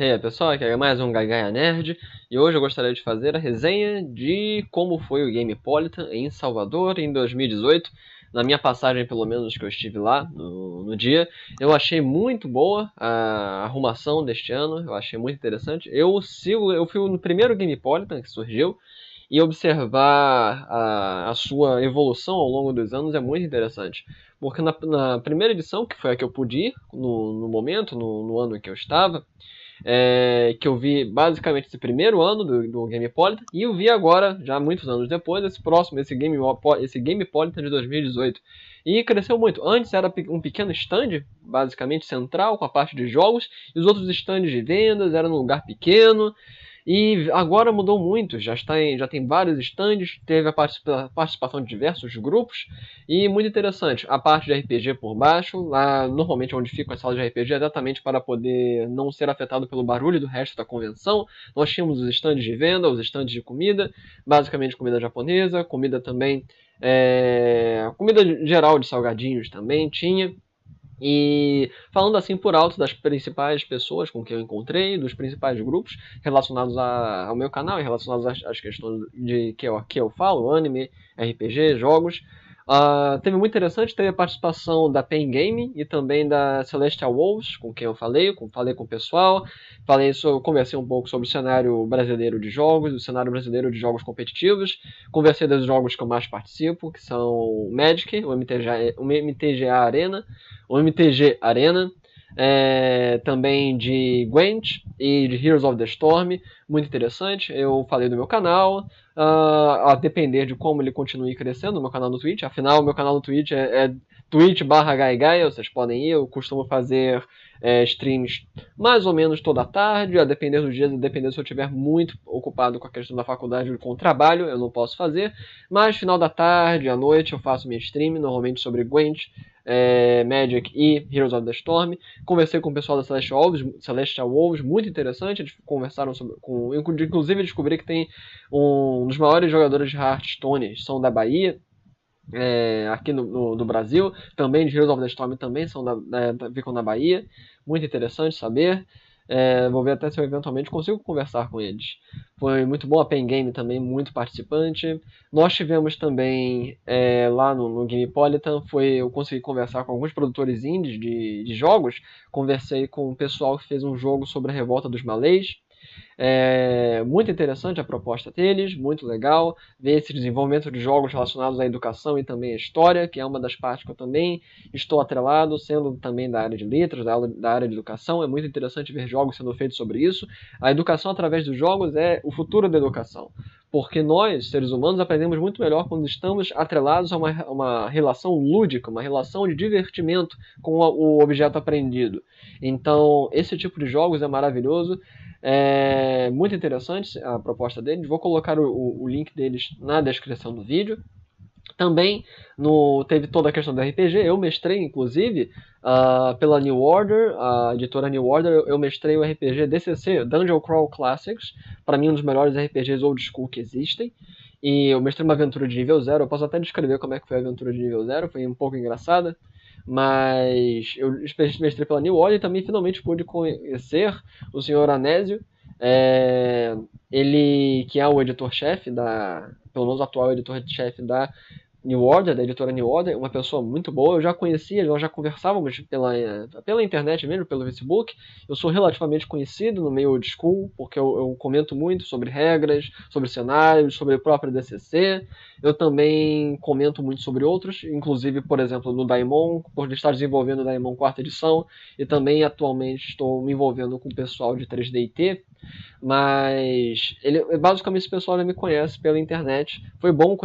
E aí pessoal, aqui é mais um Gagaia Nerd e hoje eu gostaria de fazer a resenha de como foi o Gamepolitan em Salvador em 2018. Na minha passagem, pelo menos, que eu estive lá no dia, eu achei muito boa a arrumação deste ano, eu achei muito interessante. Eu fui no primeiro Gamepolitan que surgiu e observar a sua evolução ao longo dos anos é muito interessante. Porque na primeira edição, que foi a que eu pude ir no momento, no ano em que eu estava, que eu vi basicamente esse primeiro ano do Gamepolitan, e eu vi agora, já muitos anos depois, esse Gamepolitan de 2018. E cresceu muito. Antes era um pequeno stand, basicamente central, com a parte de jogos, e os outros stands de vendas eram num lugar pequeno. E agora mudou muito, já tem vários stands, teve a participação de diversos grupos, e muito interessante, a parte de RPG por baixo, lá normalmente onde ficam as salas de RPG, exatamente para poder não ser afetado pelo barulho do resto da convenção. Nós tínhamos os stands de venda, os stands de comida, basicamente comida japonesa, comida também, comida geral de salgadinhos também tinha. E falando assim por alto das principais pessoas com quem eu encontrei, dos principais grupos relacionados ao meu canal e relacionados às questões de que eu falo, anime, RPG, jogos. Teve muito interessante, teve a participação da Pen Game e também da Celestial Wolves, com quem eu falei com o pessoal, conversei um pouco sobre o cenário brasileiro de jogos, o cenário brasileiro de jogos competitivos, conversei dos jogos que eu mais participo, que são o Magic, o MTG Arena, também de Gwent e de Heroes of the Storm, muito interessante. Eu falei do meu canal, a depender de como ele continue crescendo, o meu canal no Twitch. Afinal, o meu canal no Twitch é twitch.gaia, vocês podem ir. Eu costumo fazer streams mais ou menos toda tarde, a depender dos dias, a depender se eu estiver muito ocupado com a questão da faculdade ou com o trabalho, eu não posso fazer. Mas final da tarde, à noite, eu faço minha stream, normalmente sobre Gwent, Magic e Heroes of the Storm. Conversei com o pessoal da Celestial Wolves, muito interessante. Eles conversaram inclusive descobri que tem um dos maiores jogadores de Hearthstone, são da Bahia, aqui no Brasil, também de Heroes of the Storm também ficam na Bahia. Muito interessante saber. Vou ver até se eu eventualmente consigo conversar com eles. Foi muito bom, a Pen Game também, muito participante. Nós tivemos também lá no Gamepolitan, eu consegui conversar com alguns produtores indies de jogos. Conversei com o pessoal que fez um jogo sobre a revolta dos malês. Muito interessante a proposta deles, muito legal ver esse desenvolvimento de jogos relacionados à educação e também à história, que é uma das partes que eu também estou atrelado, sendo também da área de letras, da área de educação. É muito interessante ver jogos sendo feitos sobre isso. A educação através dos jogos é o futuro da educação, porque nós, seres humanos, aprendemos muito melhor quando estamos atrelados a uma relação lúdica, uma relação de divertimento com o objeto aprendido. Então, esse tipo de jogos é maravilhoso. Muito interessante a proposta deles. Vou colocar o link deles na descrição do vídeo. Também teve toda a questão do RPG. Eu mestrei, inclusive, pela New Order, a editora New Order. Eu mestrei o RPG DCC, Dungeon Crawl Classics. Para mim, um dos melhores RPGs old school que existem. E eu mestrei uma aventura de nível 0. Eu posso até descrever como é que foi a aventura de nível 0. Foi um pouco engraçada. Mas eu mestrei pela New Order e também finalmente pude conhecer o Sr. Anésio, ele que é o editor-chefe pelo menos o atual editor-chefe da New Order, da editora New Order, uma pessoa muito boa. Eu já conhecia, nós já conversávamos pela internet mesmo, pelo Facebook. Eu sou relativamente conhecido no meio old school, porque eu comento muito sobre regras, sobre cenários, sobre o próprio DCC. Eu também comento muito sobre outros, inclusive, por exemplo, no Daimon, por estar desenvolvendo o Daimon 4ª edição, e também atualmente estou me envolvendo com o pessoal de 3D&T. Mas basicamente esse pessoal já me conhece pela internet. Foi bom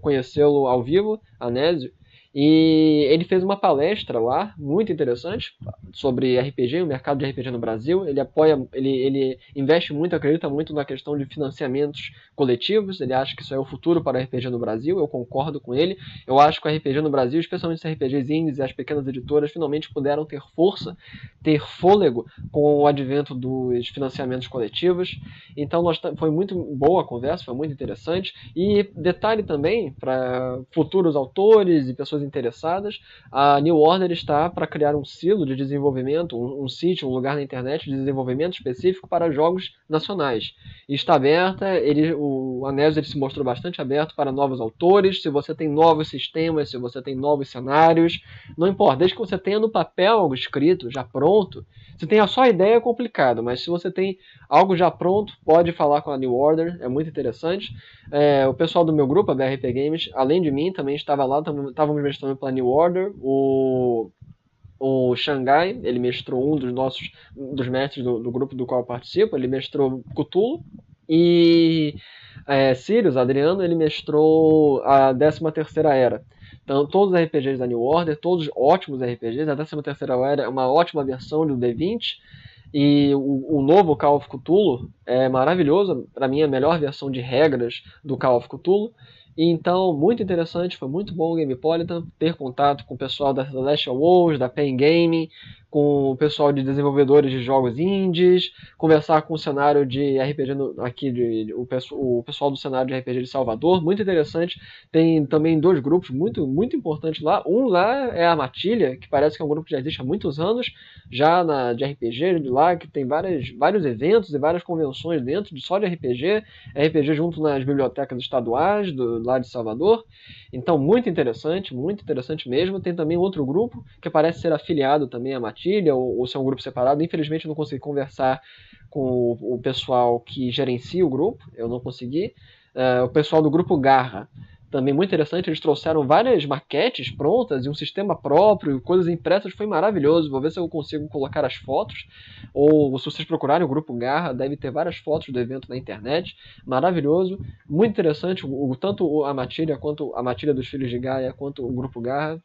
conhecê-lo ao vivo, Anésio. E ele fez uma palestra lá, muito interessante, sobre RPG, o mercado de RPG no Brasil. Ele investe muito, acredita muito na questão de financiamentos coletivos. Ele acha que isso é o futuro para o RPG no Brasil. Eu concordo com ele. Eu acho que o RPG no Brasil, especialmente os RPGs indies e as pequenas editoras, finalmente puderam ter força, ter fôlego com o advento dos financiamentos coletivos. Então foi muito boa a conversa, foi muito interessante. E detalhe também para futuros autores e pessoas interessadas, a New Order está para criar um silo de desenvolvimento, um sítio, um lugar na internet de desenvolvimento específico para jogos nacionais. E está aberta, o Anésio se mostrou bastante aberto para novos autores, se você tem novos sistemas, se você tem novos cenários, não importa, desde que você tenha no papel algo escrito, já pronto. Se tem só a ideia é complicado, mas se você tem algo já pronto, pode falar com a New Order, é muito interessante. O pessoal do meu grupo, a BRP Games, além de mim, também estava lá, estávamos mestrando pela New Order. O Xangai, ele mestrou dos mestres do grupo do qual eu participo, ele mestrou Cthulhu. E Sirius, Adriano, ele mestrou a 13ª Era. Então, todos os RPGs da New Order, todos ótimos RPGs. A 13ª Era é uma ótima versão do D20. E o novo Call of Cthulhu é maravilhoso. Para mim, é a melhor versão de regras do Call of Cthulhu. E então, muito interessante, foi muito bom o Gamepolitan ter contato com o pessoal da Celestial Wolves, da Pen Gaming, com o pessoal de desenvolvedores de jogos indies, conversar com o cenário de RPG aqui, o pessoal do cenário de RPG de Salvador, muito interessante. Tem também 2 grupos muito, muito importantes lá. Um lá é a Matilha, que parece que é um grupo que já existe há muitos anos, já de RPG lá, que tem vários eventos e várias convenções dentro só de RPG junto nas bibliotecas estaduais lá de Salvador. Então, muito interessante mesmo. Tem também outro grupo que parece ser afiliado também à Matilha, ou ser um grupo separado. Infelizmente, eu não consegui conversar com o pessoal que gerencia o grupo, eu não consegui. O pessoal do grupo Garra, também muito interessante, eles trouxeram várias maquetes prontas e um sistema próprio, coisas impressas, foi maravilhoso. Vou ver se eu consigo colocar as fotos, ou se vocês procurarem o grupo Garra, deve ter várias fotos do evento na internet, maravilhoso, muito interessante, tanto a Matilha quanto a Matilha dos Filhos de Gaia, quanto o grupo Garra.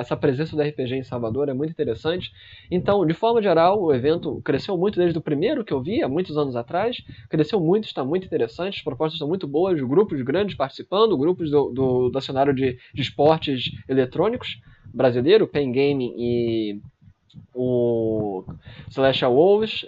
Essa presença do RPG em Salvador é muito interessante. Então, de forma geral, o evento cresceu muito desde o primeiro que eu vi, há muitos anos atrás. Cresceu muito, está muito interessante, as propostas são muito boas, grupos grandes participando, grupos do cenário de esportes eletrônicos brasileiro, Pen Gaming e o Celestial Wolves,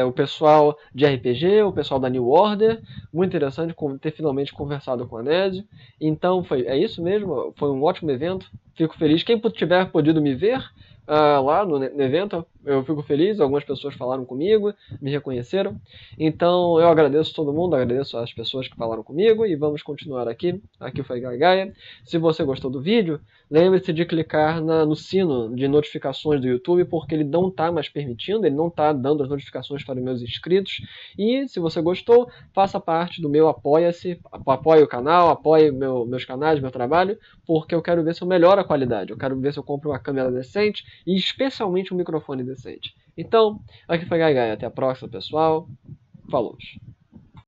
o pessoal de RPG, o pessoal da New Order. Muito interessante ter finalmente conversado com o Anésio. Então é isso mesmo, foi um ótimo evento, fico feliz. Quem tiver podido me ver lá no evento, eu fico feliz. Algumas pessoas falaram comigo, me reconheceram. Então eu agradeço todo mundo, agradeço as pessoas que falaram comigo e vamos continuar aqui. Aqui foi Gaia. Se você gostou do vídeo, lembre-se de clicar no sino de notificações do YouTube, porque ele não está mais permitindo, ele não está dando as notificações para os meus inscritos. E se você gostou, faça parte do meu Apoia-se, apoie o canal, apoie meus canais, meu trabalho, porque eu quero ver se eu melhoro a qualidade, eu quero ver se eu compro uma câmera decente e especialmente um microfone decente. Então, aqui foi Gaia. Até a próxima, pessoal. Falou!